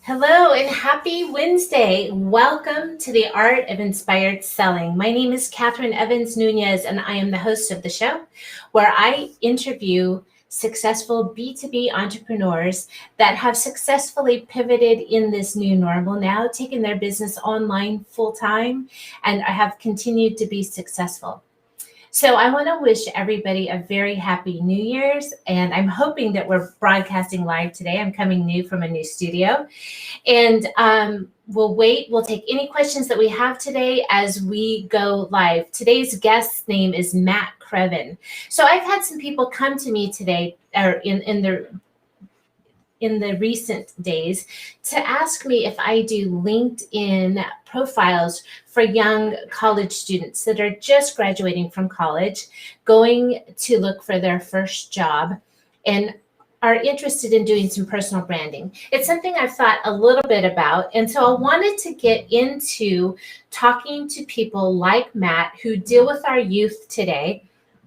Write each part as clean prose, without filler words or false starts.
Hello and happy Wednesday. Welcome to the Art of Inspired Selling. My name is Catherine Evans Nunez, and I am the host of the show where I interview successful B2B entrepreneurs that have successfully pivoted in this new normal now, taken their business online full time, and have continued to be successful. So I want to wish everybody a very happy New Year's, and I'm hoping that we're broadcasting live today. I'm coming new from a new studio, and we'll take any questions that we have today as we go live. Today's guest's name is Matt Crevin. So I've had some people come to me today, or in the recent days, to ask me if I do LinkedIn profiles for young college students that are just graduating from college, going to look for their first job, and are interested in doing some personal branding. It's something I've thought a little bit about. And so I wanted to get into talking to people like Matt who deal with our youth today.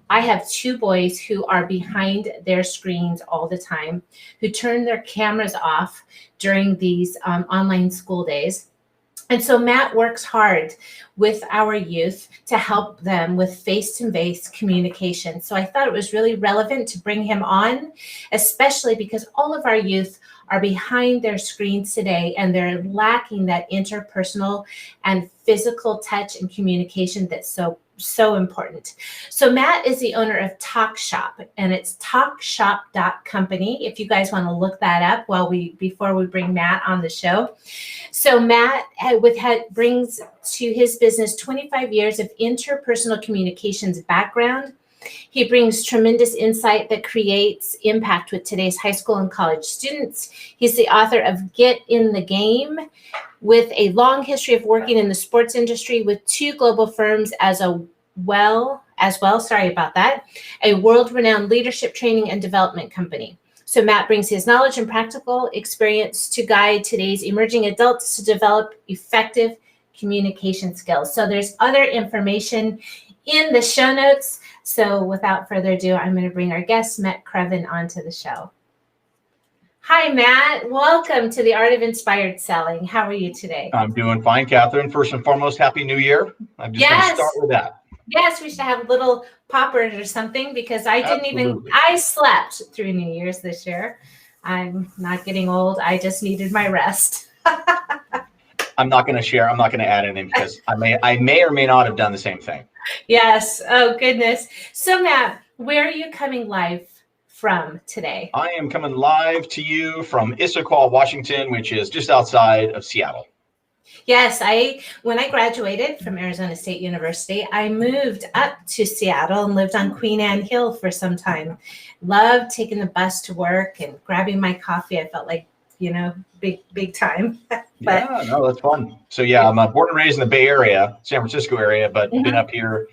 I have two boys who are behind their screens all the time, who turn their cameras off during these online school days. And so Matt works hard with our youth to help them with face-to-face communication. So I thought it was really relevant to bring him on, especially because all of our youth are behind their screens today and they're lacking that interpersonal and physical touch and communication that's so important. So Matt is the owner of Talk Shop, and it's talkshop.company if you guys want to look that up before we bring Matt on the show. So Matt brings to his business 25 years of interpersonal communications background. He brings tremendous insight that creates impact with today's high school and college students. He's the author of Get in the Game, with a long history of working in the sports industry with two global firms a world-renowned leadership training and development company. So Matt brings his knowledge and practical experience to guide today's emerging adults to develop effective communication skills. So there's other information in the show notes. So without further ado, I'm going to bring our guest, Matt Crevin, onto the show. Hi, Matt. Welcome to the Art of Inspired Selling. How are you today? I'm doing fine, Catherine. First and foremost, Happy New Year. I'm just going to start with that. Yes, we should have little poppers or something, because I slept through New Year's this year. I'm not getting old. I just needed my rest. I'm not going to share. I'm not going to add anything because I may or may not have done the same thing. Yes. Oh, goodness. So, Matt, where are you coming live from today? I am coming live to you from Issaquah, Washington, which is just outside of Seattle. Yes, when I graduated from Arizona State University, I moved up to Seattle and lived on Queen Anne Hill for some time. Loved taking the bus to work and grabbing my coffee. I felt like, big time. Yeah, no, that's fun. So yeah, I'm born and raised in the Bay Area, San Francisco area, but been up here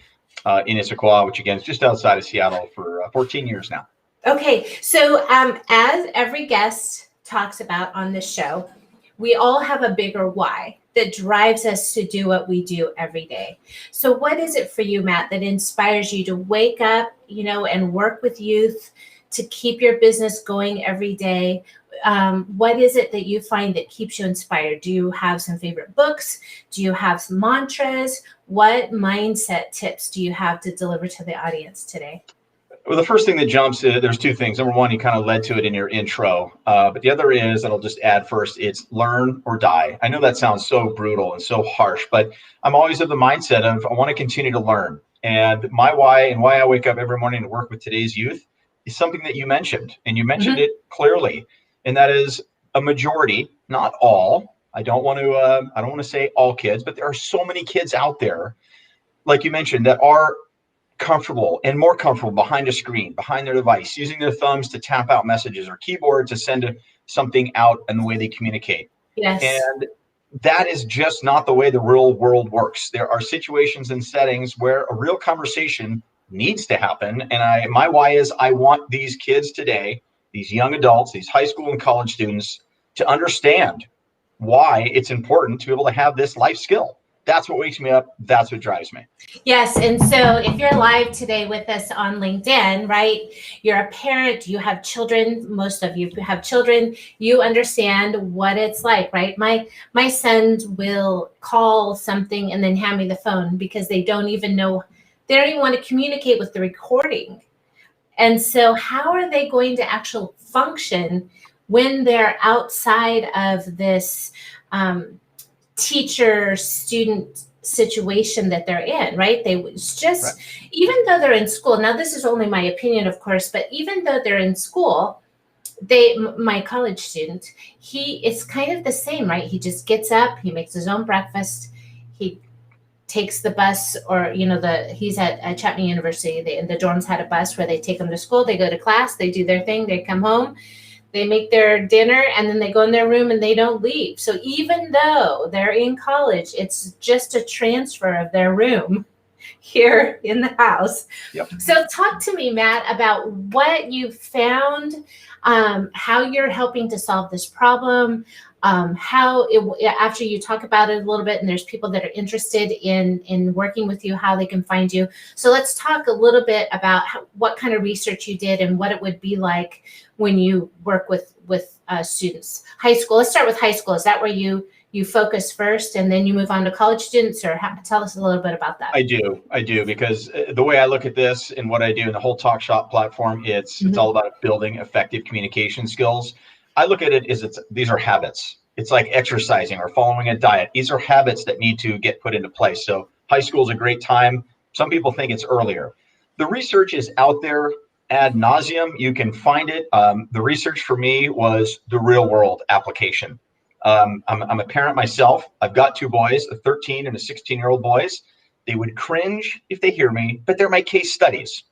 in Issaquah, which again is just outside of Seattle for 14 years now. Okay, so as every guest talks about on this show, we all have a bigger why that drives us to do what we do every day. So what is it for you, Matt, that inspires you to wake up, and work with youth to keep your business going every day? What is it that you find that keeps you inspired? Do you have some favorite books? Do you have some mantras? What mindset tips do you have to deliver to the audience today? Well, the first thing that jumps, there's two things. Number one, you kind of led to it in your intro, but the other is, and I'll just add first, it's learn or die. I know that sounds so brutal and so harsh, but I'm always of the mindset of I want to continue to learn. And my why and why I wake up every morning to work with today's youth is something that you mentioned, and you mentioned it clearly, and that is a majority, not all. I don't want to say all kids, but there are so many kids out there, like you mentioned, that are comfortable and more comfortable behind a screen, behind their device, using their thumbs to tap out messages or keyboard to send something out and the way they communicate. Yes. And that is just not the way the real world works. There are situations and settings where a real conversation needs to happen. And my why is I want these kids today, these young adults, these high school and college students, to understand why it's important to be able to have this life skill. That's what wakes me up. That's what drives me. Yes. And so if you're live today with us on LinkedIn, right, you're a parent, you have children, most of you have children, you understand what it's like, right? My sons will call something and then hand me the phone because they don't even know, they don't even want to communicate with the recording. And so how are they going to actually function when they're outside of this teacher student situation that they're in, right? They just, right. Even though they're in school, now this is only my opinion, of course, but even though they're in school, my college student, it's kind of the same, right? He just gets up, he makes his own breakfast, he takes the bus, or, he's at Chapman University, the dorms had a bus where they take them to school, they go to class, they do their thing, they come home, they make their dinner, and then they go in their room and they don't leave. So even though they're in college, it's just a transfer of their room here in the house. Yep. So talk to me, Matt, about what you found, how you're helping to solve this problem, after you talk about it a little bit, and there's people that are interested in working with you, how they can find you. So let's talk a little bit about what kind of research you did and what it would be like when you work with students. High school, let's start with high school. Is that where you focus first and then you move on to college students, or tell us a little bit about that? I do, because the way I look at this and what I do in the whole Talk Shop platform, it's all about building effective communication skills. I look at it as these are habits. It's like exercising or following a diet. These are habits that need to get put into place. So high school is a great time. Some people think it's earlier. The research is out there ad nauseum. You can find it. The research for me was the real world application. I'm a parent myself. I've got two boys, a 13 and a 16-year-old boys. They would cringe if they hear me, but they're my case studies.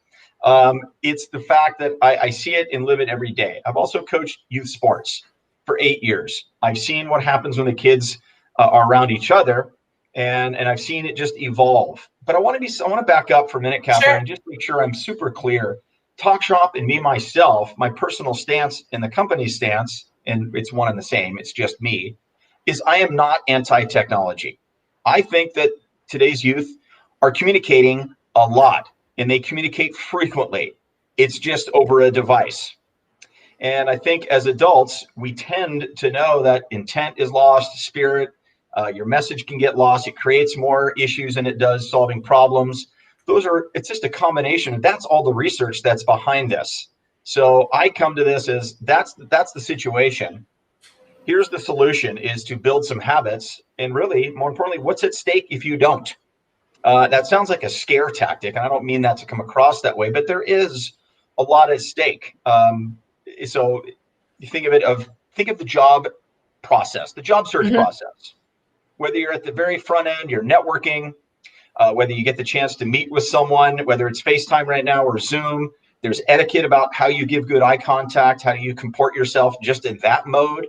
It's the fact that I see it and live it every day. I've also coached youth sports for 8 years. I've seen what happens when the kids are around each other, and I've seen it just evolve. But I want to back up for a minute, Catherine, Sure. And just make sure I'm super clear. Talk Shop and me, myself, my personal stance and the company's stance, and it's one and the same, it's just me, is I am not anti-technology. I think that today's youth are communicating a lot, and they communicate frequently. It's just over a device. And I think as adults, we tend to know that intent is lost, spirit, your message can get lost. It creates more issues than it does solving problems. It's just a combination. That's all the research that's behind this. So I come to this as that's the situation. Here's the solution, is to build some habits. And really, more importantly, what's at stake if you don't? That sounds like a scare tactic, and I don't mean that to come across that way, but there is a lot at stake. So you think of the job process, the job search process. Whether you're at the very front end, you're networking, whether you get the chance to meet with someone, whether it's FaceTime right now or Zoom, there's etiquette about how you give good eye contact, how do you comport yourself just in that mode.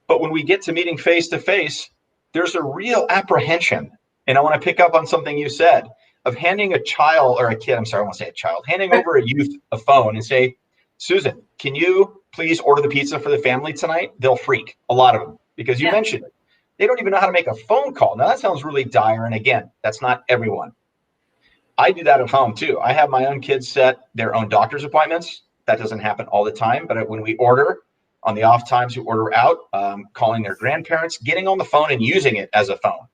But when we get to meeting face to face, there's a real apprehension. And I want to pick up on something you said of handing a child or a kid, I'm sorry, I won't say a child, handing over a youth a phone and say, Susan, can you please order the pizza for the family tonight? They'll freak, a lot of them, because you mentioned it. They don't even know how to make a phone call. Now that sounds really dire. And again, that's not everyone. I do that at home too. I have my own kids set their own doctor's appointments. That doesn't happen all the time, but when we order, on the off times we order out, calling their grandparents, getting on the phone and using it as a phone.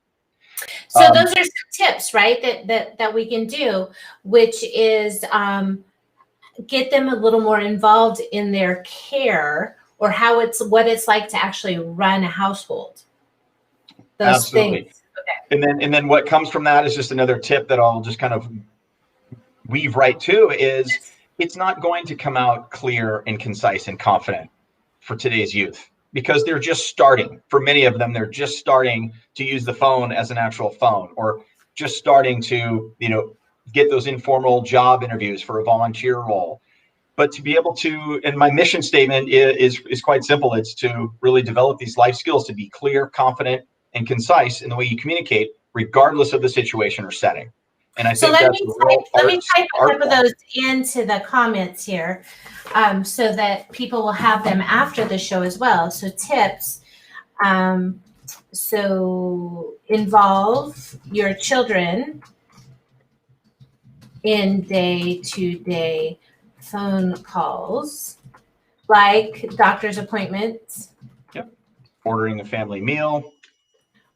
So those are some tips, right, that we can do, which is get them a little more involved in their care, or what it's like to actually run a household. Those Absolutely. Things. Okay. And then what comes from that is just another tip that I'll just kind of weave right to, is it's not going to come out clear and concise and confident for today's youth, because they're just starting. For many of them, they're just starting to use the phone as an actual phone, or just starting to, get those informal job interviews for a volunteer role. But to be able to, and my mission statement is quite simple. It's to really develop these life skills to be clear, confident, and concise in the way you communicate, regardless of the situation or setting. And I think let me type a couple of those into the comments here, so that people will have them after the show as well. So tips, So involve your children in day-to-day phone calls, like doctor's appointments. Yep. Ordering a family meal.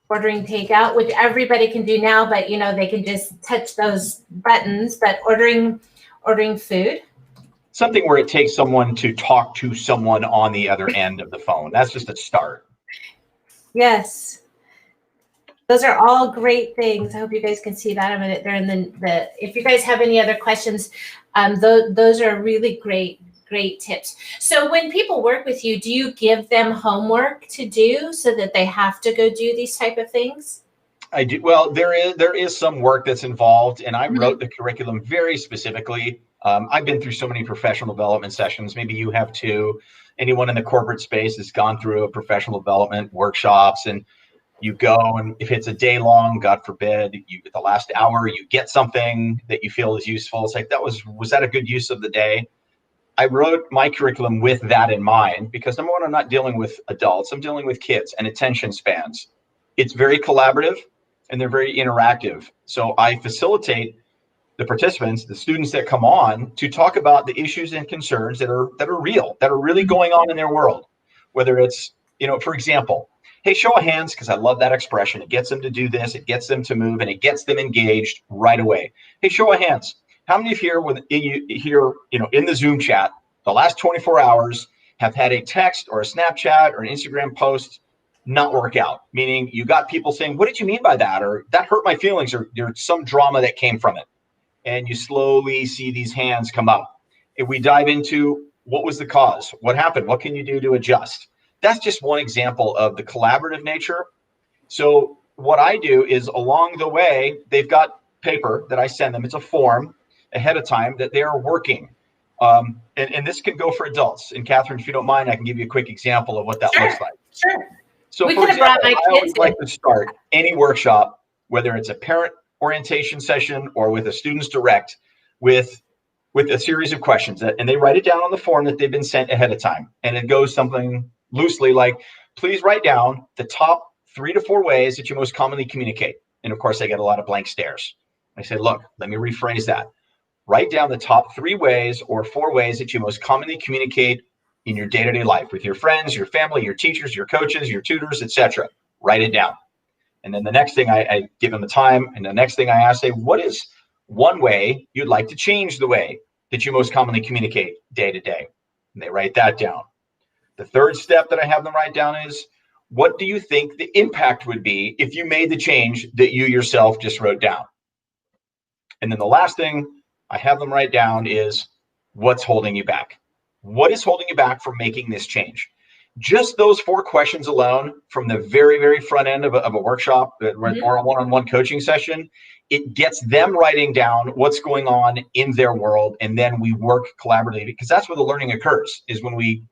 Ordering takeout, which everybody can do now, but they can just touch those buttons. But ordering food. Something where it takes someone to talk to someone on the other end of the phone. That's just a start. Yes. Those are all great things. I hope you guys can see that. I'm in it there. And then if you guys have any other questions, those are really great tips. So when people work with you, do you give them homework to do so that they have to go do these type of things? I do. Well, there is some work that's involved, and I wrote the curriculum very specifically. I've been through so many professional development sessions. Maybe you have too. Anyone in the corporate space has gone through a professional development workshops, and you go, and if it's a day long, God forbid, the last hour you get something that you feel is useful. It's like, was that a good use of the day? I wrote my curriculum with that in mind because, number one, I'm not dealing with adults. I'm dealing with kids and attention spans. It's very collaborative and they're very interactive. So I facilitate the participants, the students that come on, to talk about the issues and concerns that are real, that are really going on in their world. Whether it's, for example, hey, show of hands, because I love that expression. It gets them to do this, it gets them to move, and it gets them engaged right away. Hey, show of hands. How many of you here, in the Zoom chat, the last 24 hours have had a text or a Snapchat or an Instagram post not work out? Meaning you got people saying, what did you mean by that? Or that hurt my feelings, or there's some drama that came from it. And you slowly see these hands come up. If we dive into what was the cause, what happened, what can you do to adjust? That's just one example of the collaborative nature. So what I do is, along the way, they've got paper that I send them. It's a form ahead of time that they are working. And this can go for adults. And Catherine, if you don't mind, I can give you a quick example of what that looks like. Sure. So for example, I always like to start any workshop, whether it's a parent orientation session or with a students direct, with a series of questions. And they write it down on the form that they've been sent ahead of time. And it goes something loosely like, please write down the top 3 to 4 ways that you most commonly communicate. And of course, I get a lot of blank stares. I say, look, let me rephrase that. Write down the top 3 ways or 4 ways that you most commonly communicate in your day-to-day life with your friends, your family, your teachers, your coaches, your tutors, etc. Write it down. And then the next thing I give them the time. And the next thing I ask, say, what is one way you'd like to change the way that you most commonly communicate day to day? And they write that down. The third step that I have them write down is, what do you think the impact would be if you made the change that you yourself just wrote down? And then the last thing I have them write down is, what's holding you back? What is holding you back from making this change? Just those 4 questions alone from the very, very front end of a workshop or a one-on-one coaching session, it gets them writing down what's going on in their world. And then we work collaboratively, because that's where the learning occurs, is when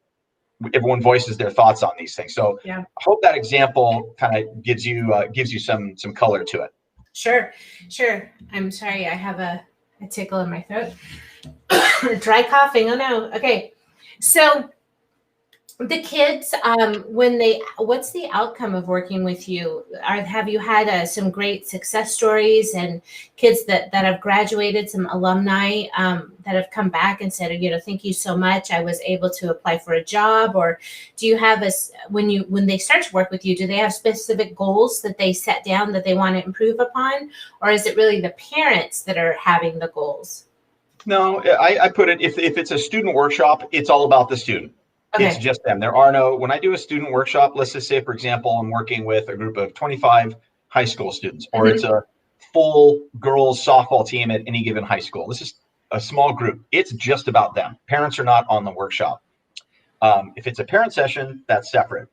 everyone voices their thoughts on these things. So I hope that example kind of gives you some color to it. Sure. I'm sorry. I have a tickle in my throat. Dry coughing. Oh no. Okay. So the kids, what's the outcome of working with you? Have you had some great success stories and kids that have graduated, some alumni that have come back and said, thank you so much, I was able to apply for a job? Or do you have when they start to work with you, do they have specific goals that they set down that they want to improve upon? Or is it really the parents that are having the goals? No, I put it, if it's a student workshop, it's all about the student. Okay. It's just them. When I do a student workshop, let's just say, for example, I'm working with a group of 25 high school students, or it's a full girls softball team at any given high school. This is a small group. It's just about them. Parents are not on the workshop. If it's a parent session, that's separate.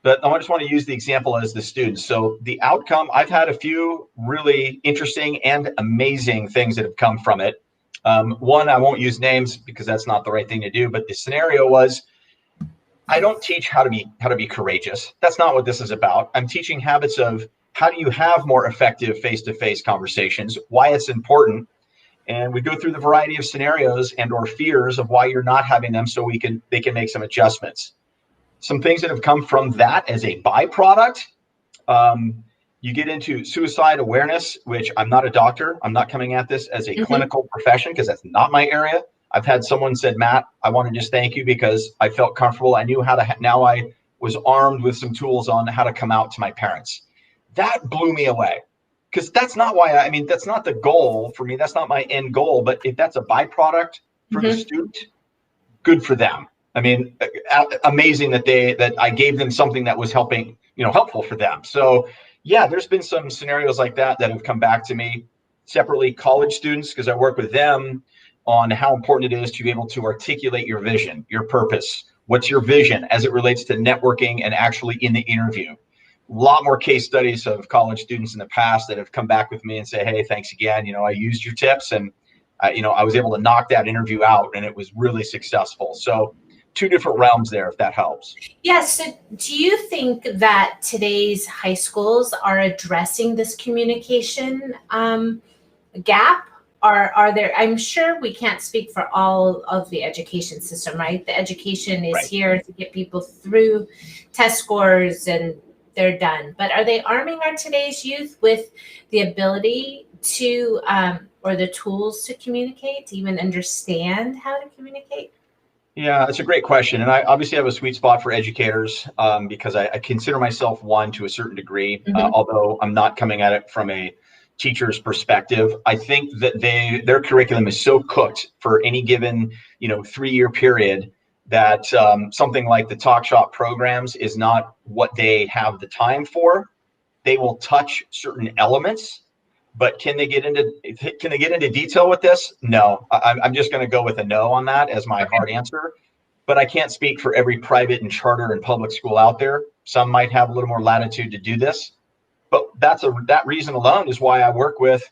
But I just want to use the example as the students. So the outcome, I've had a few really interesting and amazing things that have come from it. One, I won't use names because that's not the right thing to do, but the scenario was, I don't teach how to be courageous. That's not what this is about. I'm teaching habits of how do you have more effective face-to-face conversations, why it's important. And we go through the variety of scenarios and or fears of why you're not having them, so they can make some adjustments. Some things that have come from that as a byproduct You get into suicide awareness, which I'm not a doctor. I'm not coming at this as a clinical profession because that's not my area. I've had someone said, Matt, I want to just thank you because I felt comfortable. I knew how to, now I was armed with some tools on how to come out to my parents. That blew me away because that's not why, I mean, that's not the goal for me. That's not my end goal. But if that's a byproduct for the student, good for them. I mean, amazing that I gave them something that was helpful for them. So yeah, there's been some scenarios like that have come back to me separately. College students, because I work with them on how important it is to be able to articulate your vision, your purpose. What's your vision as it relates to networking and actually in the interview? A lot more case studies of college students in the past that have come back with me and say, hey, thanks again. I used your tips and I was able to knock that interview out and it was really successful. So two different realms there, if that helps. Yes. So do you think that today's high schools are addressing this communication gap? Are there, I'm sure we can't speak for all of the education system, right? The education is here to get people through test scores and they're done. But are they arming our today's youth with the ability to, or the tools to communicate, to even understand how to communicate? Yeah, that's a great question. And I obviously have a sweet spot for educators because I consider myself one to a certain degree, although I'm not coming at it from a teacher's perspective. I think that their curriculum is so cooked for any given 3-year period that something like the Talk Shop programs is not what they have the time for. They will touch certain elements, but can they get into detail with this? No, I'm just going to go with a no on that as my hard answer. But I can't speak for every private and charter and public school out there. Some might have a little more latitude to do this. But that reason alone is why I work with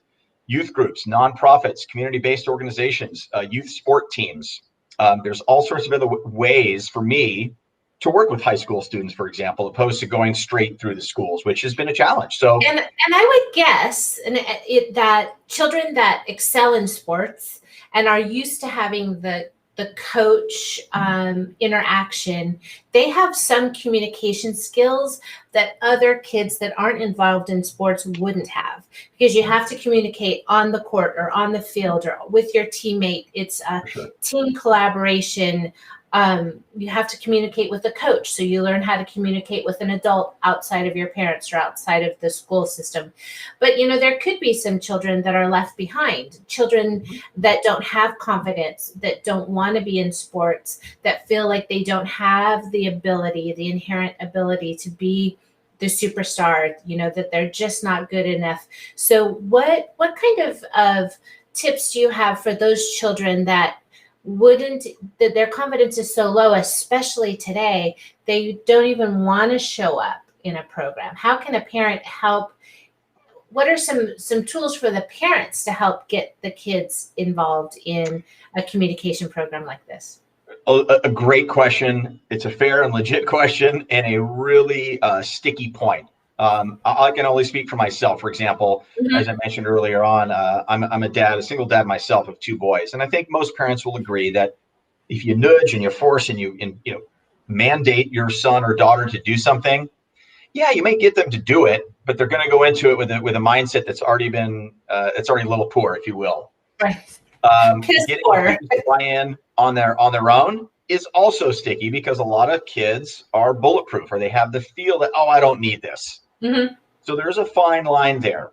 youth groups, nonprofits, community-based organizations, youth sport teams. There's all sorts of other ways for me to work with high school students, for example, opposed to going straight through the schools, which has been a challenge. So, and I would guess that children that excel in sports and are used to having the coach interaction, they have some communication skills that other kids that aren't involved in sports wouldn't have, because you have to communicate on the court or on the field or with your teammate. It's a team collaboration. You have to communicate with a coach. So you learn how to communicate with an adult outside of your parents or outside of the school system. But, there could be some children that are left behind, children that don't have confidence, that don't want to be in sports, that feel like they don't have the inherent ability to be the superstar, that they're just not good enough. So what kind of tips do you have for those children that their confidence is so low, especially today, they don't even want to show up in a program? How can a parent help? What are some tools for the parents to help get the kids involved in a communication program like this? A great question. It's a fair and legit question and a really sticky point. I can only speak for myself. For example, as I mentioned earlier on, I'm a single dad myself of 2 boys. And I think most parents will agree that if you nudge and you force and you mandate your son or daughter to do something, yeah, you may get them to do it, but they're going to go into it with a mindset that's already been, it's already a little poor, if you will. Right. Getting to buy in on their own is also sticky because a lot of kids are bulletproof, or they have the feel that, oh, I don't need this. So there's a fine line there.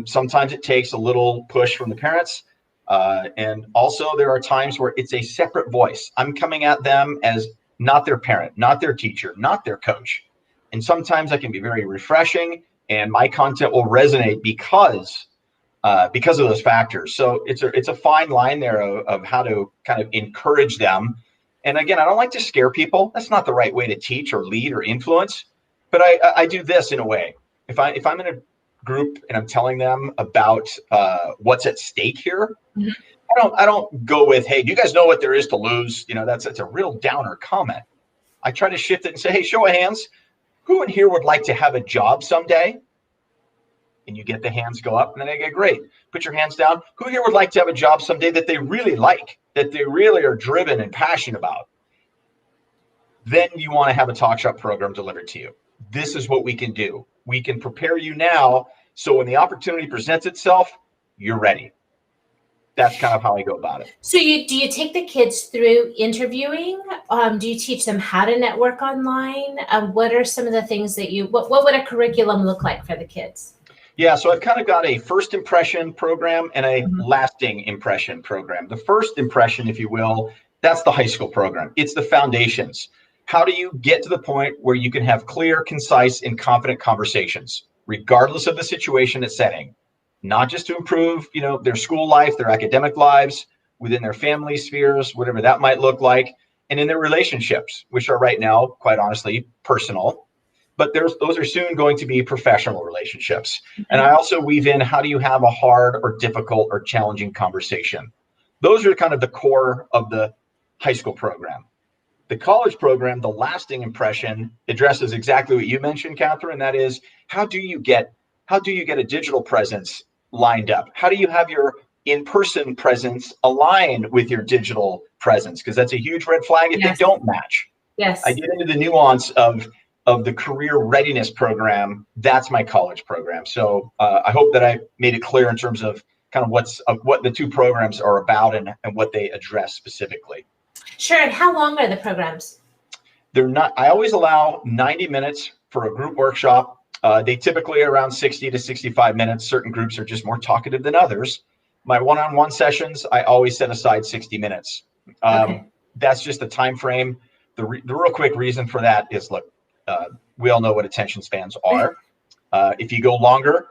Sometimes it takes a little push from the parents. And also there are times where it's a separate voice. I'm coming at them as not their parent, not their teacher, not their coach. And sometimes that can be very refreshing, and my content will resonate because of those factors. So it's a fine line there of how to kind of encourage them. And again, I don't like to scare people. That's not the right way to teach or lead or influence. But I do this in a way. If I'm in a group and I'm telling them about what's at stake here, I don't go with, hey, do you guys know what there is to lose? That's a real downer comment. I try to shift it and say, hey, show of hands, who in here would like to have a job someday? And you get the hands go up, and then I get, great. Put your hands down. Who here would like to have a job someday that they really like, that they really are driven and passionate about? Then you want to have a Talk Shop program delivered to you. This is what we can do. We can prepare you now, so when the opportunity presents itself, you're ready. That's kind of how I go about it. So do you take the kids through interviewing? Do you teach them how to network online? What are some of the things that what would a curriculum look like for the kids? Yeah, so I've kind of got a first impression program and a Mhm. lasting impression program. The first impression, if you will, that's the high school program. It's the foundations. How do you get to the point where you can have clear, concise, and confident conversations, regardless of the situation it's setting? Not just to improve, their school life, their academic lives, within their family spheres, whatever that might look like, and in their relationships, which are right now, quite honestly, personal. But those are soon going to be professional relationships. And I also weave in, how do you have a hard or difficult or challenging conversation? Those are kind of the core of the high school program. The college program, the lasting impression, addresses exactly what you mentioned, Catherine. That is, how do you get a digital presence lined up? How do you have your in-person presence aligned with your digital presence? Because that's a huge red flag if they Yes. don't match. I Yes. get into the nuance of the career readiness program. That's my college program. So I hope that I made it clear in terms of kind of what the two programs are about and what they address specifically. Sure. And how long are the programs? I always allow 90 minutes for a group workshop. They typically are around 60 to 65 minutes. Certain groups are just more talkative than others. My one-on-one sessions, I always set aside 60 minutes. Okay. That's just the time frame. The real quick reason for that is, look, we all know what attention spans are. If you go longer,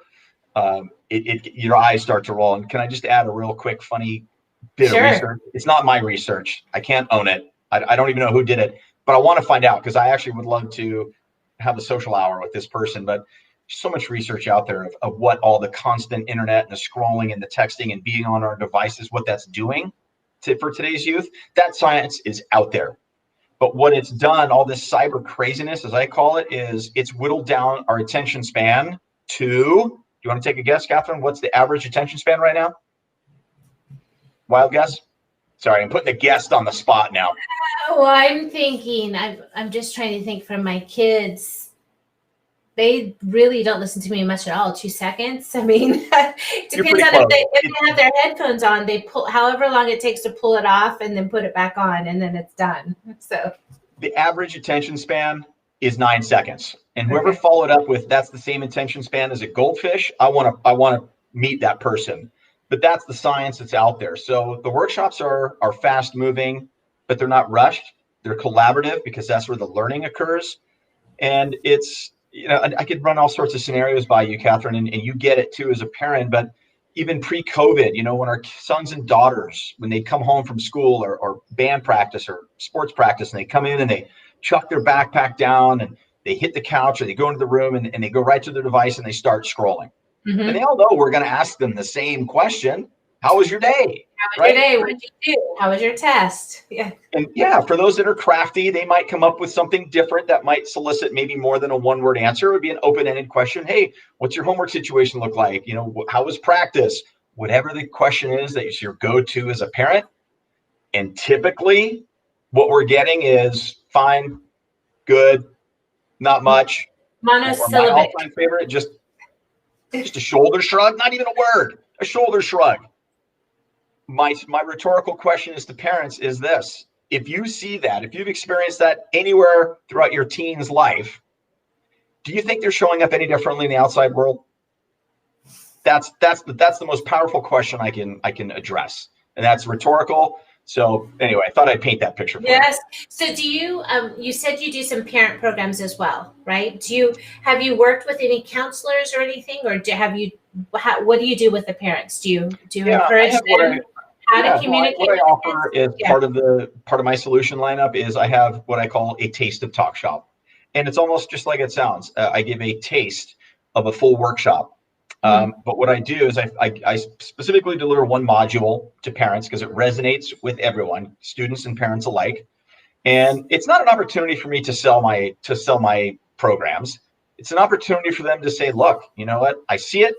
your eyes start to roll. And can I just add a real quick funny bit of Sure. research? It's not my research. I can't own it. I don't even know who did it, but I want to find out, because I actually would love to have a social hour with this person. But so much research out there of what all the constant internet and the scrolling and the texting and being on our devices, what that's doing for today's youth. That science is out there. But what it's done, all this cyber craziness, as I call it, is it's whittled down our attention span to, do you want to take a guess, Catherine? What's the average attention span right now? Wild guess? Sorry, I'm putting the guest on the spot now. Well, I'm thinking, I'm just trying to think from my kids. They really don't listen to me much at all. 2 seconds. I mean, it depends on if they have their headphones on. They pull however long it takes to pull it off and then put it back on, and then it's done. So the average attention span is 9 seconds. And whoever followed up with, that's the same attention span as a goldfish, I want to meet that person. But that's the science that's out there. So the workshops are fast moving, but they're not rushed. They're collaborative, because that's where the learning occurs. And it's, I could run all sorts of scenarios by you, Catherine, and you get it too as a parent. But even pre-COVID, when our sons and daughters, when they come home from school or band practice or sports practice, and they come in and they chuck their backpack down and they hit the couch, or they go into the room and they go right to their device and they start scrolling. Mm-hmm. And they all know we're going to ask them the same question. How was your day? How was your day? What did you do? How was your test? Yeah. And yeah, for those that are crafty, they might come up with something different that might solicit maybe more than a one-word answer. It would be an open-ended question. Hey, what's your homework situation look like? How was practice? Whatever the question is that is your go-to as a parent. And typically what we're getting is fine, good, not much. Monosyllabic. My all-time favorite, just a shoulder shrug, not even a word, a shoulder shrug. My rhetorical question is to parents is this: if you see that, if you've experienced that anywhere throughout your teen's life, do you think they're showing up any differently in the outside world? That's the most powerful question I can address, and that's rhetorical. So anyway, I thought I'd paint that picture for you. Yes. So do you, you said you do some parent programs as well, right? Have you worked with any counselors or anything, or what do you do with the parents? Do you encourage them how to communicate? What I offer is part of my solution lineup is I have what I call a taste of talk shop. And it's almost just like it sounds. I give a taste of a full workshop. But what I do is I specifically deliver one module to parents because it resonates with everyone, students and parents alike. And it's not an opportunity for me to sell my programs. It's an opportunity for them to say, look, you know what? I see it.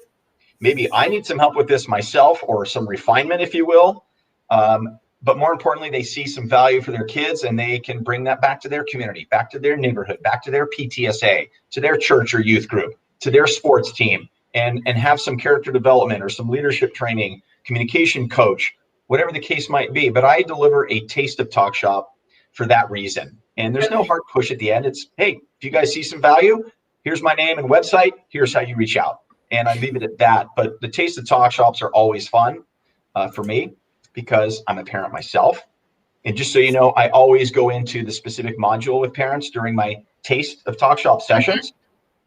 Maybe I need some help with this myself, or some refinement, if you will. But more importantly, they see some value for their kids, and they can bring that back to their community, back to their neighborhood, back to their PTSA, to their church or youth group. to their sports team and have some character development or some leadership training, communication coach, whatever the case might be. But I deliver a taste of Talk Shop for that reason. And there's no hard push at the end. It's, hey, if you guys see some value, here's my name and website. Here's how you reach out. And I leave it at that. But the taste of Talk Shops are always fun for me because I'm a parent myself. And just so you know, I always go into the specific module with parents during my taste of Talk Shop sessions.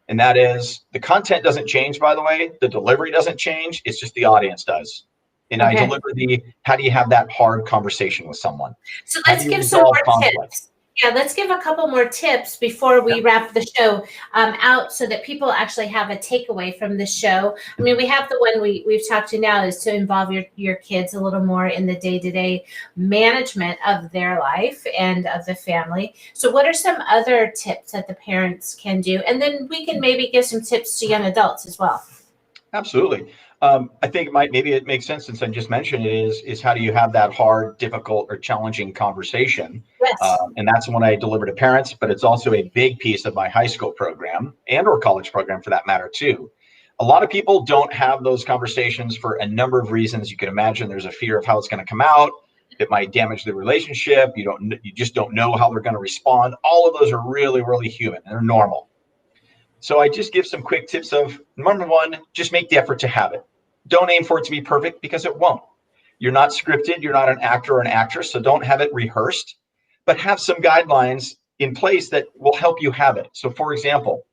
And that is, the content doesn't change, by the way. The delivery doesn't change. It's just the audience does. And I deliver the, how do you have that hard conversation with someone? So let's give some more tips. Yeah, let's give a couple more tips before we wrap the show out so that people actually have a takeaway from the show. I mean, we have the one we've talked to now is to involve your kids a little more in the day-to-day management of their life and of the family. So what are some other tips that the parents can do? And then we can maybe give some tips to young adults as well. Absolutely. I think maybe it makes sense since I just mentioned it is how do you have that hard, difficult, or challenging conversation? Yes. And that's when I deliver to parents, but it's also a big piece of my high school program and or college program for that matter too. A lot of people don't have those conversations for a number of reasons. You can imagine there's a fear of how it's going to come out. It might damage the relationship. You just don't know how they're going to respond. All of those are really, really human. They're normal. So I just give some quick tips of, number one, just make the effort to have it. Don't aim for it to be perfect because it won't. You're not scripted. You're not an actor or an actress. So don't have it rehearsed, but have some guidelines in place that will help you have it. So for example,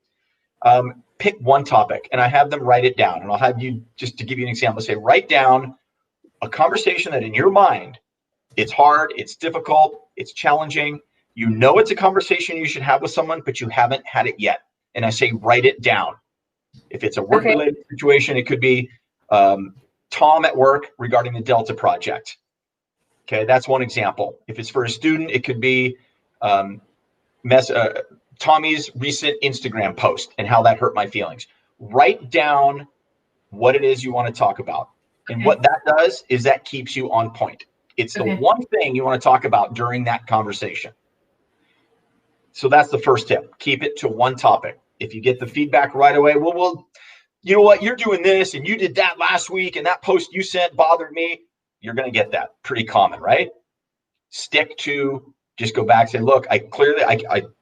pick one topic and I have them write it down. And I'll have you, just to give you an example, say, write down a conversation that in your mind, it's hard, it's difficult, it's challenging. You know it's a conversation you should have with someone, but you haven't had it yet. And I say, write it down. If it's a work-related situation, it could be Tom at work regarding the Delta project. Okay, that's one example. If it's for a student, it could be Tommy's recent Instagram post and how that hurt my feelings. Write down what it is you want to talk about. And what that does is that keeps you on point. It's the one thing you want to talk about during that conversation. So that's the first tip. Keep it to one topic. If you get the feedback right away, well, you know what, you're doing this and you did that last week and that post you sent bothered me. You're going to get that. Pretty common, right? Stick to, just go back and say, look, I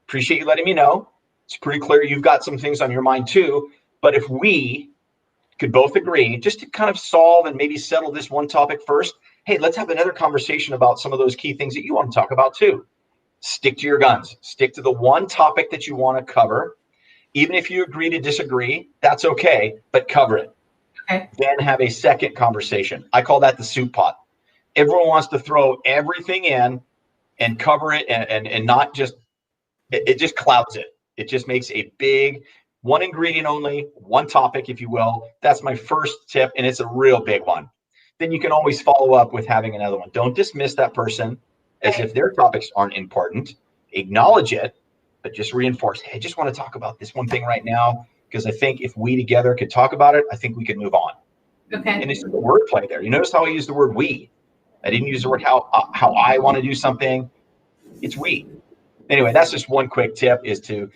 appreciate you letting me know. It's pretty clear you've got some things on your mind too. But if we could both agree, just to kind of solve and maybe settle this one topic first, hey, let's have another conversation about some of those key things that you want to talk about too. Stick to your guns. Stick to the one topic that you want to cover. Even if you agree to disagree, that's okay, but cover it. Then have a second conversation. I call that the soup pot. Everyone wants to throw everything in and cover it and not just, it just clouds it. It just makes a big, one ingredient only, one topic, if you will. That's my first tip, and it's a real big one. Then you can always follow up with having another one. Don't dismiss that person as if their topics aren't important. Acknowledge it, but just reinforce, hey, I just want to talk about this one thing right now, because I think if we together could talk about it, I think we could move on. And it's the wordplay there. You notice how I use the word we. I didn't use the word how I want to do something. It's we. Anyway, that's just one quick tip, is to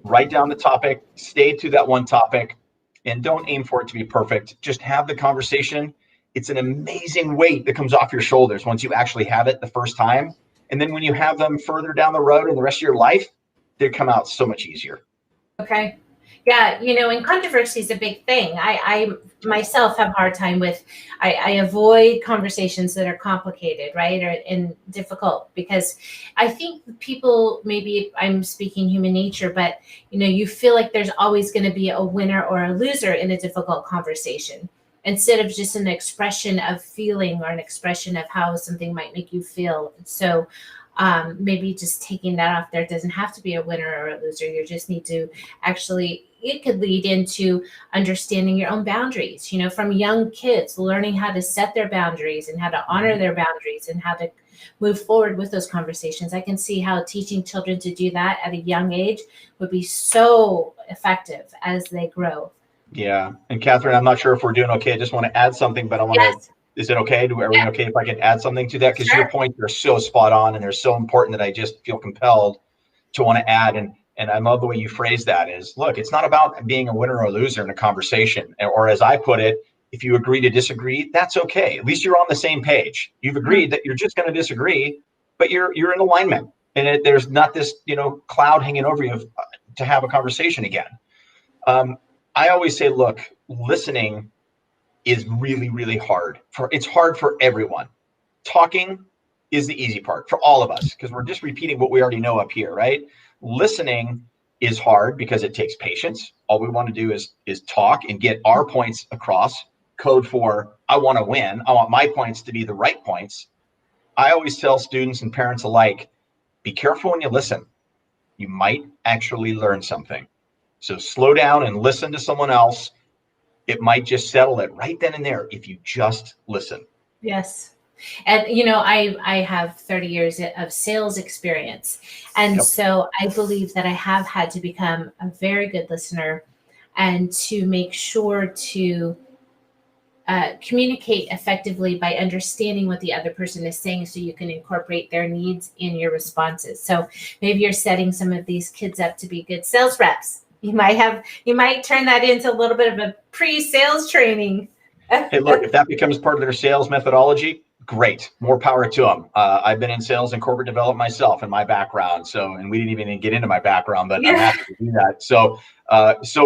write down the topic, stay to that one topic, and don't aim for it to be perfect. Just have the conversation. It's an amazing weight that comes off your shoulders once you actually have it the first time. And then when you have them further down the road in the rest of your life, they come out so much easier. Yeah, and controversy is a big thing. I myself have a hard time with, I avoid conversations that are complicated, right? And difficult, because I think people, maybe I'm speaking human nature, but you feel like there's always going to be a winner or a loser in a difficult conversation, instead of just an expression of feeling or an expression of how something might make you feel. So maybe just taking that off there. It doesn't have to be a winner or a loser. You just need to actually, it could lead into understanding your own boundaries, from young kids, learning how to set their boundaries and how to honor their boundaries and how to move forward with those conversations. I can see how teaching children to do that at a young age would be so effective as they grow. Yeah. And Catherine, I'm not sure if we're doing okay. I just want to add something, but I want to, is it okay? Are we okay if I can add something to that? Because your points are so spot on and they're so important that I just feel compelled to want to add. And And I love the way you phrase that is, look, it's not about being a winner or a loser in a conversation. Or as I put it, if you agree to disagree, that's okay. At least you're on the same page. You've agreed that you're just going to disagree, but you're in alignment. And there's not this, cloud hanging over you to have a conversation again. I always say, look, listening is really, really hard. It's hard for everyone. Talking is the easy part for all of us because we're just repeating what we already know up here, right? Listening is hard because it takes patience. All we want to do is talk and get our points across. Code for, I want to win. I want my points to be the right points. I always tell students and parents alike, be careful when you listen. You might actually learn something. So slow down and listen to someone else. It might just settle it right then and there if you just listen. Yes. And, I have 30 years of sales experience. And so I believe that I have had to become a very good listener and to make sure to communicate effectively by understanding what the other person is saying so you can incorporate their needs in your responses. So maybe you're setting some of these kids up to be good sales reps. You might turn that into a little bit of a pre-sales training. Hey, look, if that becomes part of their sales methodology, great. More power to them. I've been in sales and corporate development myself in my background. And we didn't even get into my background, but I'm happy to do that. So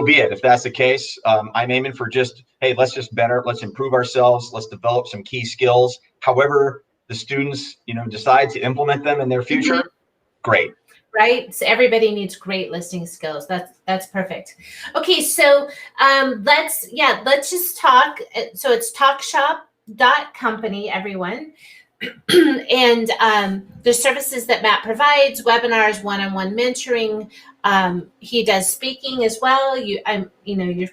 be it. If that's the case, I'm aiming for let's improve ourselves. Let's develop some key skills. However, the students, decide to implement them in their future, great. Right. So everybody needs great listening skills. That's perfect. Okay. So let's just talk. So it's talkshop.company, everyone. And the services that Matt provides, webinars, one-on-one mentoring. He does speaking as well. You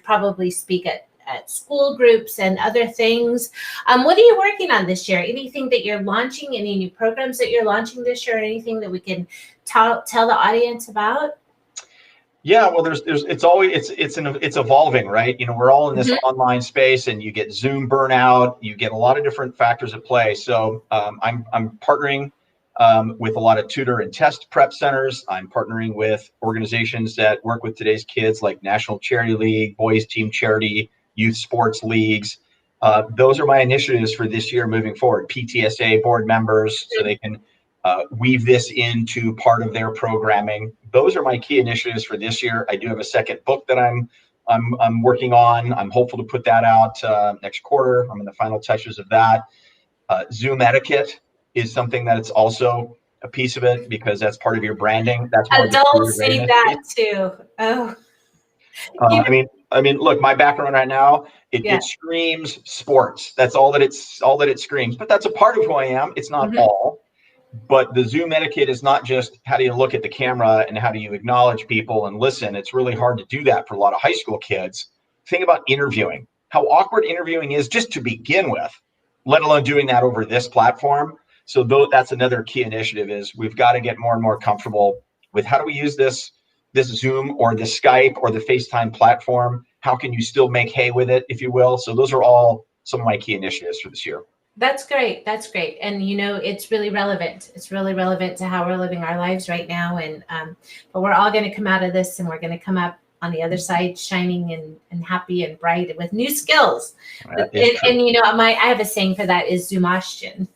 probably speak at school groups and other things. What are you working on this year? Anything that you're launching? Any new programs that you're launching this year? Anything that we can tell the audience about? Yeah, well, it's evolving, right? We're all in this online space, and you get Zoom burnout. You get a lot of different factors at play. So I'm partnering with a lot of tutor and test prep centers. I'm partnering with organizations that work with today's kids, like National Charity League, Boys Team Charity, youth sports leagues. Those are my initiatives for this year moving forward. PTSA board members, so they can weave this into part of their programming. Those are my key initiatives for this year. I do have a second book that I'm working on. I'm hopeful to put that out next quarter. I'm in the final touches of that. Zoom etiquette is something that it's also a piece of it because that's part of your branding. That's more adults see that too. Oh. I mean, look, my background right now, it screams sports. That's all that it screams. But that's a part of who I am. It's not all. But the Zoom etiquette is not just how do you look at the camera and how do you acknowledge people and listen. It's really hard to do that for a lot of high school kids. Think about interviewing, how awkward interviewing is just to begin with, let alone doing that over this platform. So that's another key initiative is we've got to get more and more comfortable with how do we use this Zoom or the Skype or the FaceTime platform. How can you still make hay with it, if you will? So those are all some of my key initiatives for this year. That's great. That's great. And, it's really relevant. It's really relevant to how we're living our lives right now. And, but we're all going to come out of this and we're going to come up on the other side shining and happy and bright with new skills. And I have a saying for that is Zoomashtion.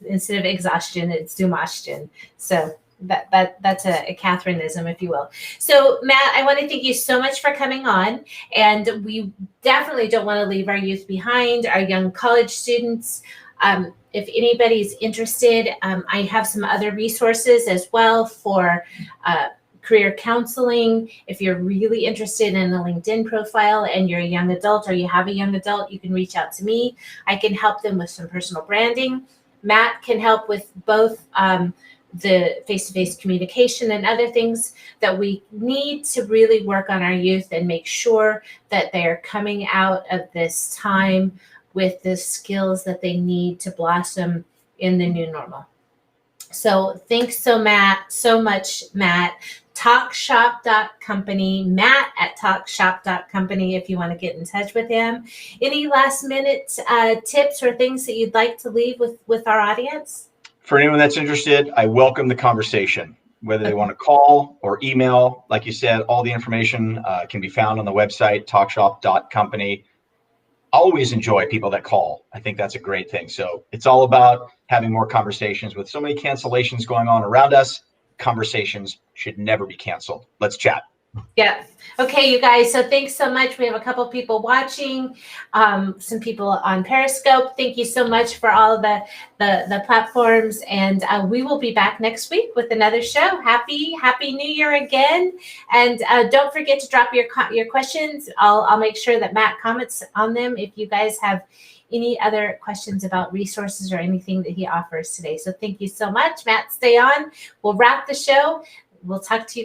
Instead of exhaustion, it's Zoomashtion. So that's a Catherineism, if you will. So Matt, I want to thank you so much for coming on, and we definitely don't want to leave our youth behind, our young college students. If anybody's interested, I have some other resources as well for career counseling. If you're really interested in a LinkedIn profile and you're a young adult or you have a young adult, you can reach out to me. I can help them with some personal branding. Matt can help with both the face-to-face communication and other things that we need to really work on our youth and make sure that they're coming out of this time with the skills that they need to blossom in the new normal. So thanks so much, Matt. Talkshop.company, Matt at talkshop.company if you want to get in touch with him. Any last minute tips or things that you'd like to leave with our audience? For anyone that's interested, I welcome the conversation. whether they want to call or email. Like you said, all the information can be found on the website, talkshop.company. Always enjoy people that call. I think that's a great thing. So it's all about having more conversations. With so many cancellations going on around us, conversations should never be canceled. Let's chat. Yeah. Okay, you guys. So thanks so much. We have a couple people watching, some people on Periscope. Thank you so much for all the platforms, and we will be back next week with another show. Happy New Year again, and don't forget to drop your questions. I'll make sure that Matt comments on them if you guys have any other questions about resources or anything that he offers today. So thank you so much, Matt. Stay on. We'll wrap the show. We'll talk to you